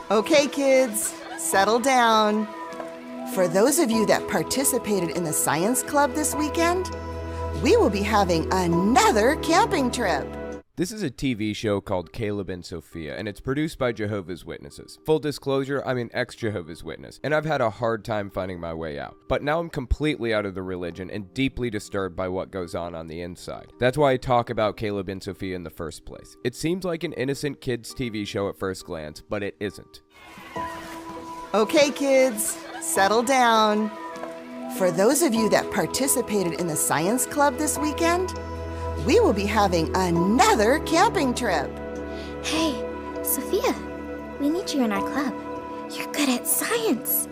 Okay, kids, settle down. For those of you that participated in the science club this weekend, we will be having another camping trip. This is a TV show called Caleb and Sophia, and it's produced by Jehovah's Witnesses. Full disclosure, I'm an ex-Jehovah's Witness, and I've had a hard time finding my way out. But now I'm completely out of the religion and deeply disturbed by what goes on the inside. That's why I talk about Caleb and Sophia in the first place. It seems like an innocent kids' TV show at first glance, but it isn't. Okay, kids, settle down. For those of you that participated in the science club this weekend, we will be having another camping trip. Hey, Sophia, we need you in our club. You're good at science.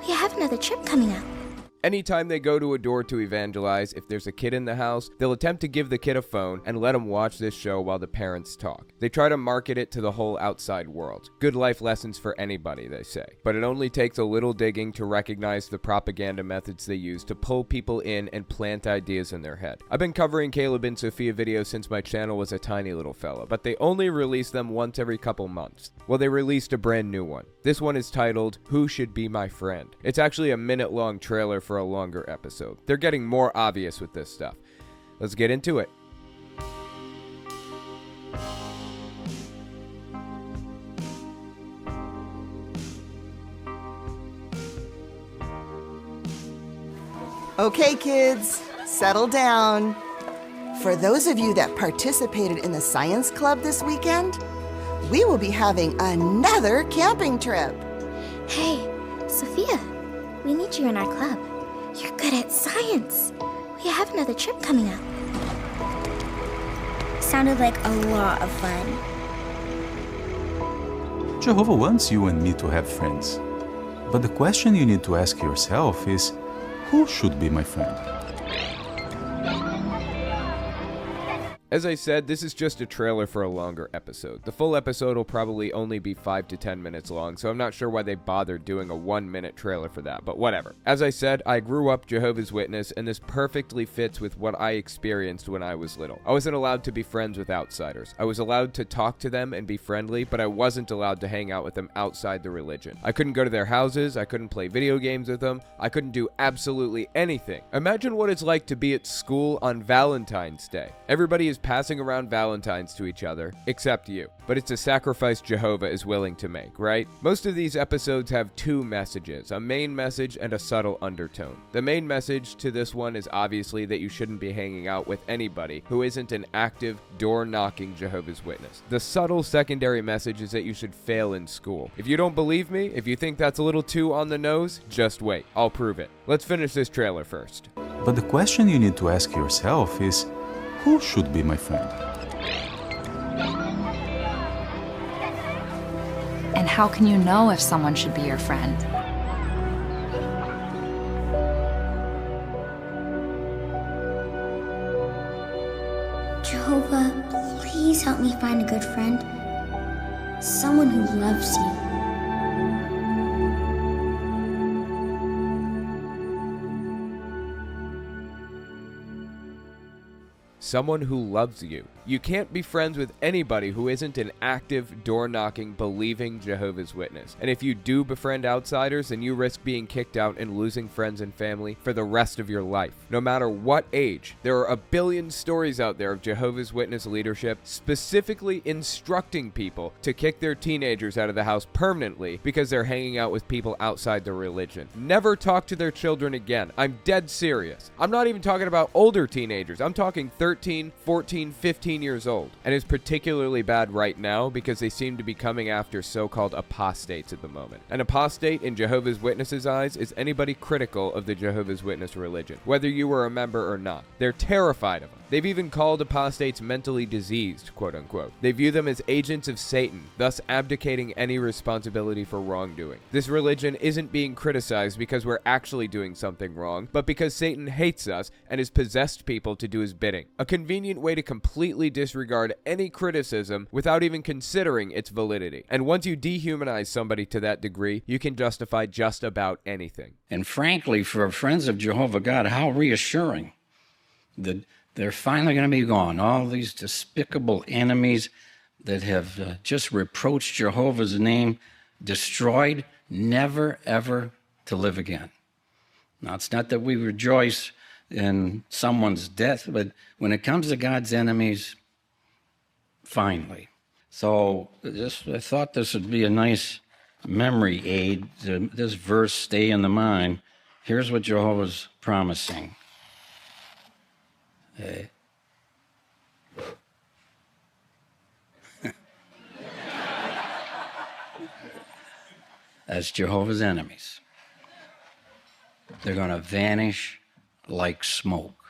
We have another trip coming up. Anytime they go to a door to evangelize, if there's a kid in the house, they'll attempt to give the kid a phone and let him watch this show while the parents talk. They try to market it to the whole outside world. Good life lessons for anybody, they say. But it only takes a little digging to recognize the propaganda methods they use to pull people in and plant ideas in their head. I've been covering Caleb and Sophia videos since my channel was a tiny little fella, but they only release them once every couple months. Well, they released a brand new one. This one is titled, Who Should Be My Friend? It's actually a minute-long trailer for a longer episode. They're getting more obvious with this stuff. Let's get into it. Okay, kids, settle down. For those of you that participated in the science club this weekend, we will be having another camping trip. Hey, Sophia, we need you in our club. You're good at science. We have another trip coming up. Sounded like a lot of fun. Jehovah wants you and me to have friends. But the question you need to ask yourself is, who should be my friend? As I said, this is just a trailer for a longer episode. The full episode will probably only be 5 to 10 minutes long, so I'm not sure why they bothered doing a 1-minute trailer for that, but whatever. As I said, I grew up Jehovah's Witness, and this perfectly fits with what I experienced when I was little. I wasn't allowed to be friends with outsiders. I was allowed to talk to them and be friendly, but I wasn't allowed to hang out with them outside the religion. I couldn't go to their houses, I couldn't play video games with them, I couldn't do absolutely anything. Imagine what it's like to be at school on Valentine's Day. Everybody is passing around Valentines to each other, except you. But it's a sacrifice Jehovah is willing to make, right? Most of these episodes have two messages, a main message and a subtle undertone. The main message to this one is obviously that you shouldn't be hanging out with anybody who isn't an active, door-knocking Jehovah's Witness. The subtle secondary message is that you should fail in school. If you don't believe me, if you think that's a little too on the nose, just wait. I'll prove it. Let's finish this trailer first. But the question you need to ask yourself is, who should be my friend? And how can you know if someone should be your friend? Jehovah, please help me find a good friend. Someone who loves you. Someone who loves you. You can't be friends with anybody who isn't an active, door-knocking, believing Jehovah's Witness. And if you do befriend outsiders, then you risk being kicked out and losing friends and family for the rest of your life. No matter what age, there are a billion stories out there of Jehovah's Witness leadership specifically instructing people to kick their teenagers out of the house permanently because they're hanging out with people outside their religion. Never talk to their children again. I'm dead serious. I'm not even talking about older teenagers. I'm talking 13, 14, 15 years old. And it's particularly bad right now because they seem to be coming after so-called apostates at the moment. An apostate in Jehovah's Witnesses' eyes is anybody critical of the Jehovah's Witness religion, whether you were a member or not. They're terrified of them. They've even called apostates mentally diseased, quote unquote. They view them as agents of Satan, thus abdicating any responsibility for wrongdoing. This religion isn't being criticized because we're actually doing something wrong, but because Satan hates us and has possessed people to do his bidding. A convenient way to completely disregard any criticism without even considering its validity. And once you dehumanize somebody to that degree, you can justify just about anything. And frankly, for friends of Jehovah God, how reassuring that they're finally going to be gone. All these despicable enemies that have just reproached Jehovah's name, destroyed, never, ever to live again. Now, it's not that we rejoice in someone's death, but when it comes to God's enemies, finally. So I thought this would be a nice memory aid to this verse stay in the mind. Here's what Jehovah's promising. As Jehovah's enemies, they're going to vanish like smoke.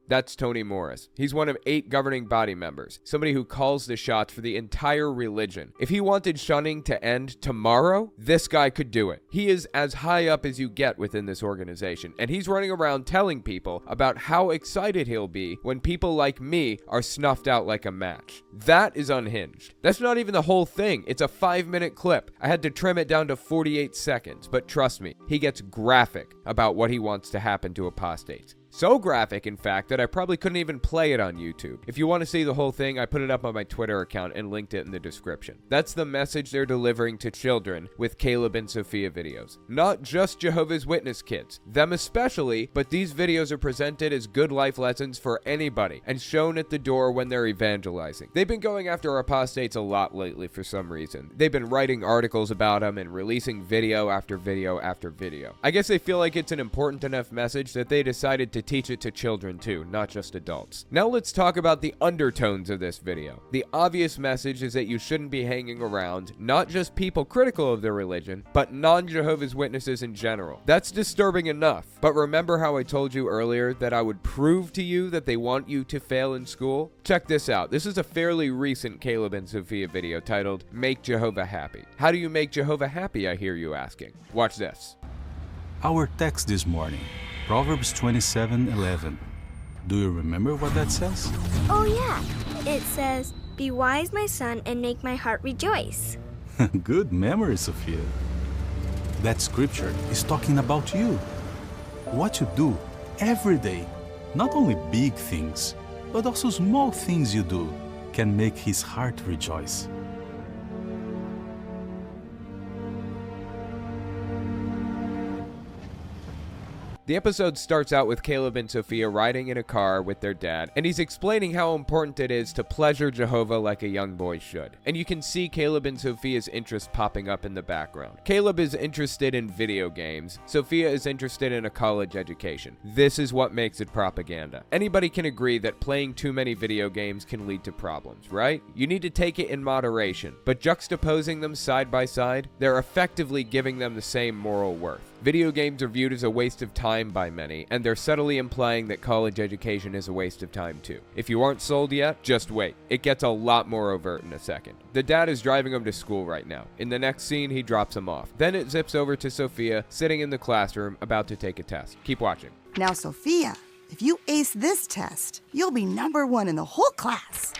That's Tony Morris. He's one of 8 governing body members, somebody who calls the shots for the entire religion. If he wanted shunning to end tomorrow, this guy could do it. He is as high up as you get within this organization, and he's running around telling people about how excited he'll be when people like me are snuffed out like a match. That is unhinged. That's not even the whole thing. It's a 5-minute clip. I had to trim it down to 48 seconds, but trust me, he gets graphic about what he wants to happen to apostates. So graphic, in fact, that I probably couldn't even play it on YouTube. If you want to see the whole thing, I put it up on my Twitter account and linked it in the description. That's the message they're delivering to children with Caleb and Sophia videos. Not just Jehovah's Witness kids, them especially, but these videos are presented as good life lessons for anybody and shown at the door when they're evangelizing. They've been going after apostates a lot lately for some reason. They've been writing articles about them and releasing video after video after video. I guess they feel like it's an important enough message that they decided to teach it to children too, not just adults. Now let's talk about the undertones of this video. The obvious message is that you shouldn't be hanging around not just people critical of their religion, but non-Jehovah's Witnesses in general. That's disturbing enough. But remember how I told you earlier that I would prove to you that they want you to fail in school? Check this out. This is a fairly recent Caleb and Sophia video titled Make Jehovah Happy. How do you make Jehovah happy, I hear you asking? Watch this. Our text this morning, Proverbs 27:11. Do you remember what that says? Oh yeah, it says, "Be wise, my son, and make my heart rejoice." Good memory, Sophia. That scripture is talking about you. What you do every day, not only big things, but also small things you do, can make his heart rejoice. The episode starts out with Caleb and Sophia riding in a car with their dad, and he's explaining how important it is to pleasure Jehovah like a young boy should. And you can see Caleb and Sophia's interest popping up in the background. Caleb is interested in video games. Sophia is interested in a college education. This is what makes it propaganda. Anybody can agree that playing too many video games can lead to problems, right? You need to take it in moderation, but juxtaposing them side by side, they're effectively giving them the same moral worth. Video games are viewed as a waste of time by many, and they're subtly implying that college education is a waste of time too. If you aren't sold yet, just wait. It gets a lot more overt in a second. The dad is driving him to school right now. In the next scene, he drops him off. Then it zips over to Sophia, sitting in the classroom, about to take a test. Keep watching. Now, Sophia, if you ace this test, you'll be number 1 in the whole class.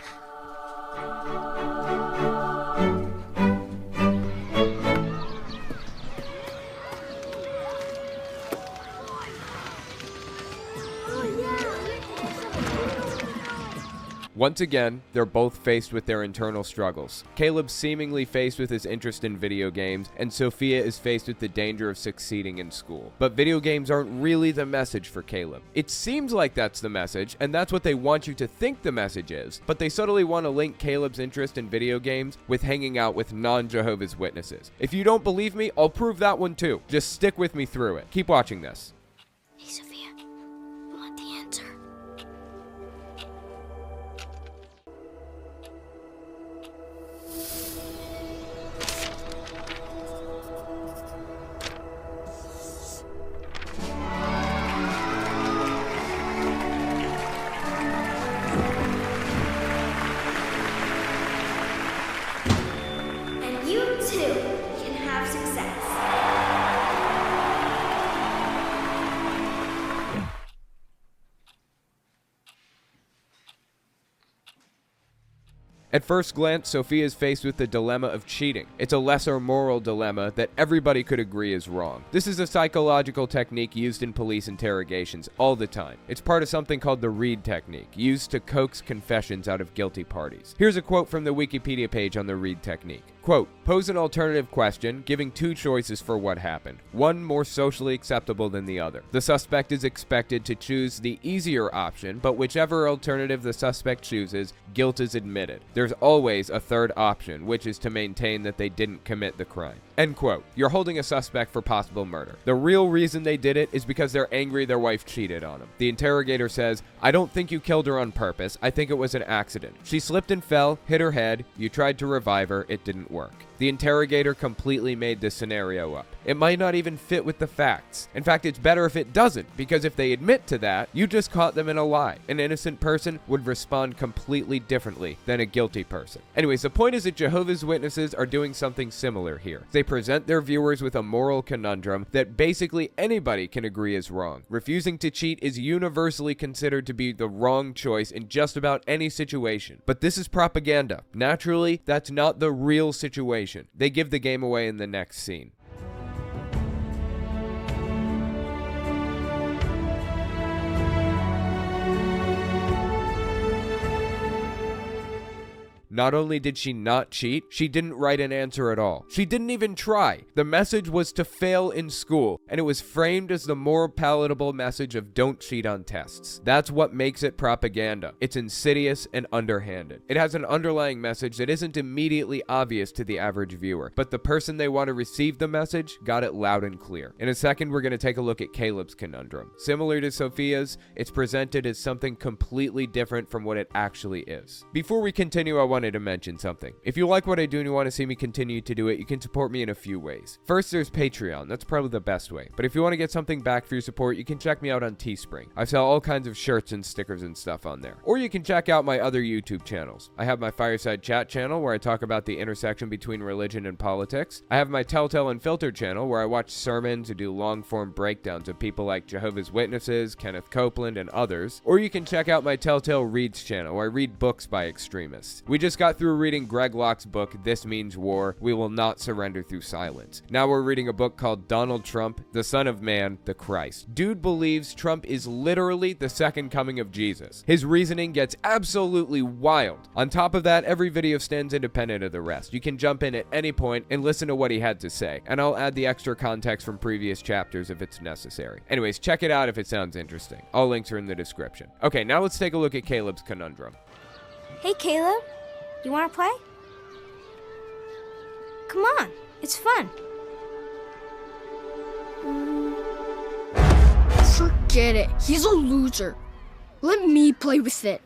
Once again, they're both faced with their internal struggles. Caleb's seemingly faced with his interest in video games, and Sophia is faced with the danger of succeeding in school. But video games aren't really the message for Caleb. It seems like that's the message, and that's what they want you to think the message is, but they subtly want to link Caleb's interest in video games with hanging out with non-Jehovah's Witnesses. If you don't believe me, I'll prove that one too. Just stick with me through it. Keep watching this. Hey, Sophia, I want the answer. And you too can have success. At first glance, Sophia is faced with the dilemma of cheating. It's a lesser moral dilemma that everybody could agree is wrong. This is a psychological technique used in police interrogations all the time. It's part of something called the Reed technique, used to coax confessions out of guilty parties. Here's a quote from the Wikipedia page on the Reed technique. Quote, pose an alternative question, giving two choices for what happened, one more socially acceptable than the other. The suspect is expected to choose the easier option, but whichever alternative the suspect chooses, guilt is admitted. There's always a third option, which is to maintain that they didn't commit the crime. End quote. You're holding a suspect for possible murder. The real reason they did it is because they're angry their wife cheated on them. The interrogator says, I don't think you killed her on purpose. I think it was an accident. She slipped and fell, hit her head. You tried to revive her. It didn't work. The interrogator completely made this scenario up. It might not even fit with the facts. In fact, it's better if it doesn't, because if they admit to that, you just caught them in a lie. An innocent person would respond completely differently than a guilty person. Anyways, the point is that Jehovah's Witnesses are doing something similar here. They present their viewers with a moral conundrum that basically anybody can agree is wrong. Refusing to cheat is universally considered to be the wrong choice in just about any situation. But this is propaganda. Naturally, that's not the real situation. They give the game away in the next scene. Not only did she not cheat, she didn't write an answer at all. She didn't even try. The message was to fail in school, and it was framed as the more palatable message of don't cheat on tests. That's what makes it propaganda. It's insidious and underhanded. It has an underlying message that isn't immediately obvious to the average viewer, but the person they want to receive the message got it loud and clear. In a second, we're going to take a look at Caleb's conundrum. Similar to Sophia's, it's presented as something completely different from what it actually is. Before we continue, I wanted to mention something. If you like what I do and you want to see me continue to do it, you can support me in a few ways. First, there's Patreon. That's probably the best way. But if you want to get something back for your support, you can check me out on Teespring. I sell all kinds of shirts and stickers and stuff on there. Or you can check out my other YouTube channels. I have my Fireside Chat channel where I talk about the intersection between religion and politics. I have my Telltale Unfiltered channel where I watch sermons and do long-form breakdowns of people like Jehovah's Witnesses, Kenneth Copeland, and others. Or you can check out my Telltale Reads channel where I read books by extremists. We just got through reading Greg Locke's book, This Means War, We Will Not Surrender Through Silence. Now we're reading a book called Donald Trump, the Son of Man, the Christ. Dude believes Trump is literally the second coming of Jesus. His reasoning gets absolutely wild. On top of that, every video stands independent of the rest. You can jump in at any point and listen to what he had to say, and I'll add the extra context from previous chapters if it's necessary. Anyways, check it out if it sounds interesting. All links are in the description. Okay, now let's take a look at Caleb's conundrum. Hey, Caleb. You want to play? Come on, it's fun. Forget it. He's a loser. Let me play with it.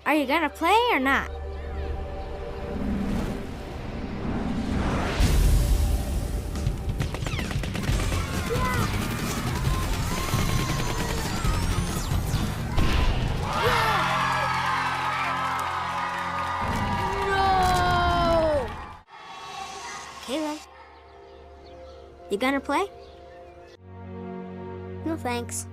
Are you gonna play or not? Caleb, you gonna play? No thanks.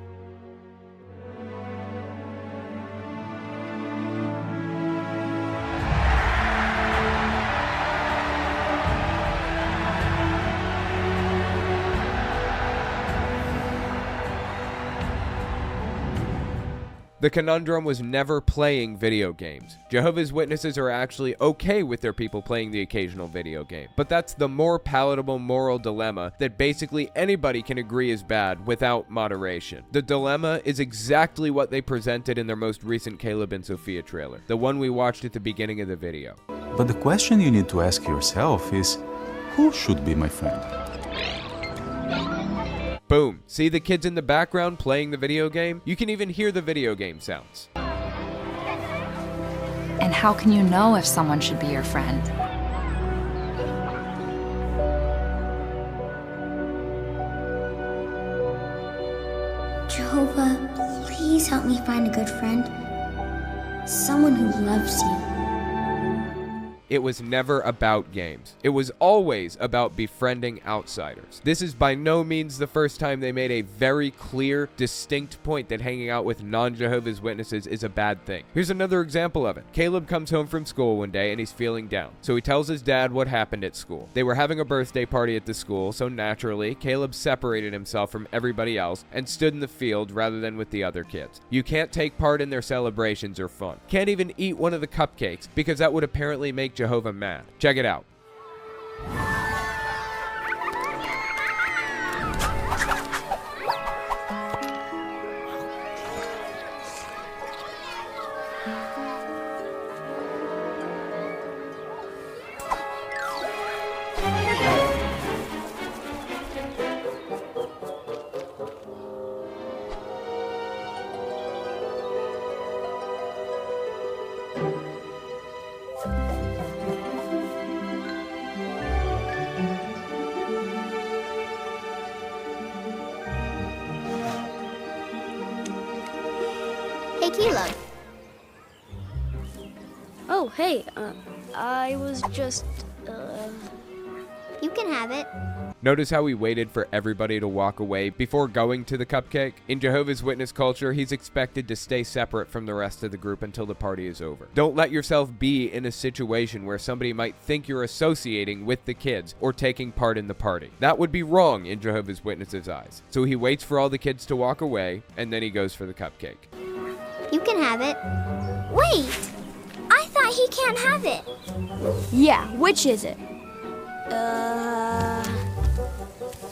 The conundrum was never playing video games. Jehovah's Witnesses are actually okay with their people playing the occasional video game, but that's the more palatable moral dilemma that basically anybody can agree is bad without moderation. The dilemma is exactly what they presented in their most recent Caleb and Sophia trailer, the one we watched at the beginning of the video. But the question you need to ask yourself is, who should be my friend? Boom. See the kids in the background playing the video game? You can even hear the video game sounds. And how can you know if someone should be your friend? Jehovah, please help me find a good friend. Someone who loves you. It was never about games. It was always about befriending outsiders. This is by no means the first time they made a very clear, distinct point that hanging out with non-Jehovah's Witnesses is a bad thing. Here's another example of it. Caleb comes home from school one day and he's feeling down. So he tells his dad what happened at school. They were having a birthday party at the school, so naturally, Caleb separated himself from everybody else and stood in the field rather than with the other kids. You can't take part in their celebrations or fun. Can't even eat one of the cupcakes because that would apparently make Jehovah mad. Check it out. Hey, Caleb. Oh, hey, I was just, You can have it. Notice how he waited for everybody to walk away before going to the cupcake? In Jehovah's Witness culture, he's expected to stay separate from the rest of the group until the party is over. Don't let yourself be in a situation where somebody might think you're associating with the kids or taking part in the party. That would be wrong in Jehovah's Witnesses' eyes. So he waits for all the kids to walk away, and then he goes for the cupcake. You can have it. Wait! I thought he can't have it. yeah, which is it?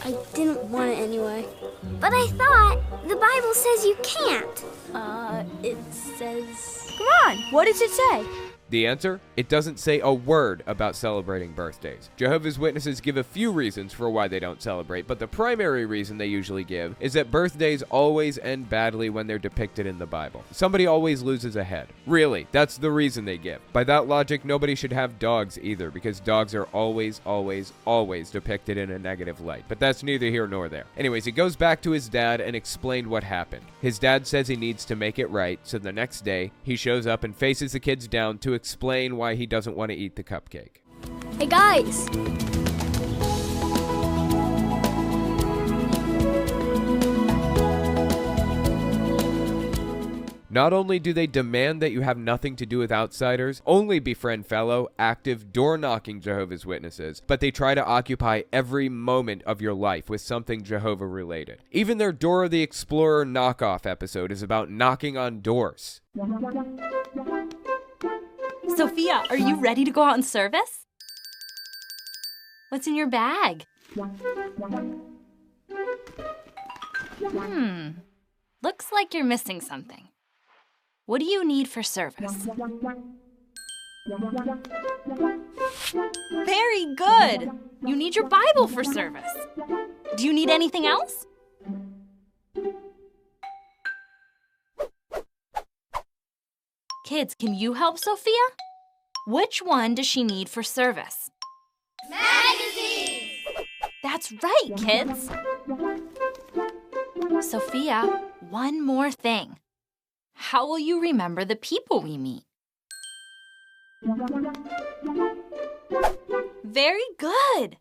I didn't want it anyway. But I thought the Bible says you can't. It says... Come on, what does it say? The answer? It doesn't say a word about celebrating birthdays. Jehovah's Witnesses give a few reasons for why they don't celebrate, but the primary reason they usually give is that birthdays always end badly when they're depicted in the Bible. Somebody always loses a head. Really, that's the reason they give. By that logic, nobody should have dogs either, because dogs are always depicted in a negative light. But that's neither here nor there. Anyways, he goes back to his dad and explained what happened. His dad says he needs to make it right, so the next day, he shows up and faces the kids down to explain why he doesn't want to eat the cupcake. Hey, guys! Not only do they demand that you have nothing to do with outsiders, only befriend fellow, active, door-knocking Jehovah's Witnesses, but they try to occupy every moment of your life with something Jehovah-related. Even their Dora the Explorer knockoff episode is about knocking on doors. Sophia, are you ready to go out in service? What's in your bag? Looks like you're missing something. What do you need for service? Very good! You need your Bible for service. Do you need anything else? Kids, can you help Sophia? Which one does she need for service? Magazines! That's right, kids! Sophia, one more thing. How will you remember the people we meet? Very good!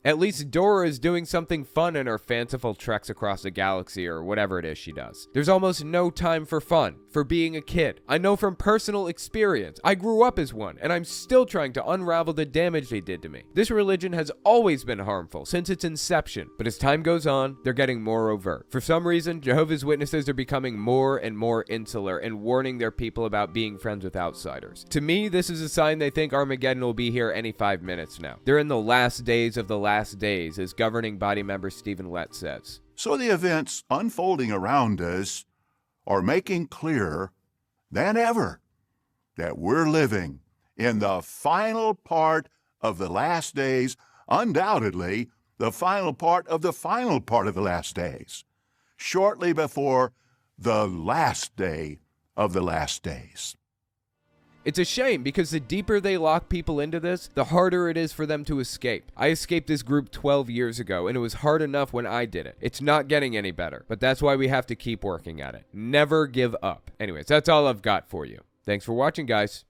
At least Dora is doing something fun in her fanciful treks across the galaxy or whatever it is she does. There's almost no time for fun, for being a kid. I know from personal experience. I grew up as one, and I'm still trying to unravel the damage they did to me. This religion has always been harmful since its inception, but as time goes on, they're getting more overt. For some reason, Jehovah's Witnesses are becoming more and more insular and warning their people about being friends with outsiders. To me, this is a sign they think Armageddon will be here any 5 minutes now. They're in the last days of the last days, as governing body member Stephen Lett says. So the events unfolding around us are making clearer than ever that we're living in the final part of the last days, undoubtedly the final part of the final part of the last days, shortly before the last day of the last days. It's a shame because the deeper they lock people into this, the harder it is for them to escape. I escaped this group 12 years ago, and it was hard enough when I did it. It's not getting any better, but that's why we have to keep working at it. Never give up. Anyways, that's all I've got for you. Thanks for watching, guys.